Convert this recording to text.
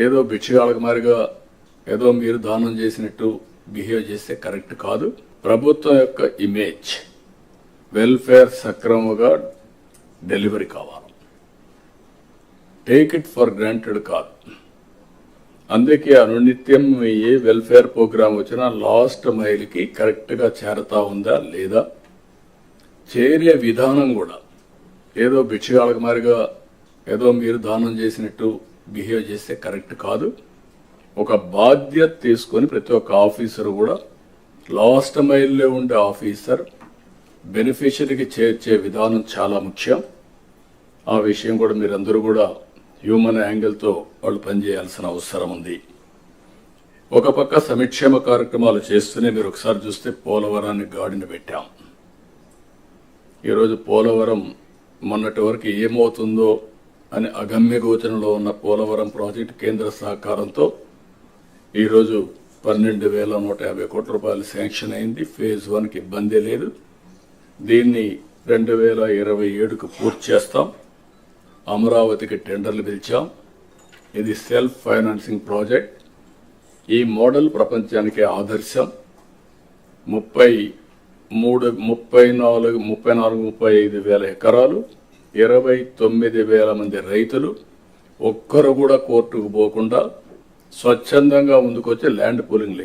ఏదో భిక్షగాళ్ళకి మారిగా ఏదో మీరు దానం చేసినట్టు బిహేవ్ చేస్తే కరెక్ట్ కాదు. ప్రభుత్వం యొక్క ఇమేజ్ వెల్ఫేర్ సక్రమంగా డెలివరీ కావాలి. టేక్ ఇట్ ఫర్ గ్రాంటెడ్ కాదు. అందుకే అనునిత్యం ఏ వెల్ఫేర్ ప్రోగ్రామ్ వచ్చినా లాస్ట్ మైల్కి కరెక్ట్గా చేరతా ఉందా లేదా, చేరే విధానం కూడా ఏదో భిక్షగాళ్ళకి మారిగా ఏదో మీరు దానం చేసినట్టు బిహేవ్ చేస్తే కరెక్ట్ కాదు. ఒక బాధ్యత తీసుకొని ప్రతి ఒక్క ఆఫీసర్ కూడా లాస్ట్ మైల్లో ఉండే ఆఫీసర్ బెనిఫిషరీకి చేర్చే విధానం చాలా ముఖ్యం. ఆ విషయం కూడా మీరందరూ కూడా హ్యూమన్ యాంగిల్తో వాళ్ళు పనిచేయాల్సిన అవసరం ఉంది. ఒక పక్క సంక్షేమ కార్యక్రమాలు చేస్తూనే మీరు ఒకసారి చూస్తే పోలవరాన్ని గాడిన పెట్టాం. ఈరోజు పోలవరం మొన్నటి వరకు ఏమవుతుందో అని అగమ్య గోచరంలో ఉన్న పోలవరం ప్రాజెక్టు కేంద్ర సహకారంతో ఈరోజు 12,150 కోట్ల రూపాయలు శాంక్షన్ అయింది. ఫేజ్ 1కి ఇబ్బంది లేదు. దీన్ని 2027కు పూర్తి చేస్తాం. అమరావతికి టెండర్లు పిలిచాం. ఇది సెల్ఫ్ ఫైనాన్సింగ్ ప్రాజెక్ట్. ఈ మోడల్ ప్రపంచానికి ఆదర్శం. 35 వేల ఎకరాలు, 29,000 మంది రైతులు, ఒక్కరు కూడా కోర్టుకు పోకుండా స్వచ్ఛందంగా ముందుకొచ్చి ల్యాండ్ పూలింగ్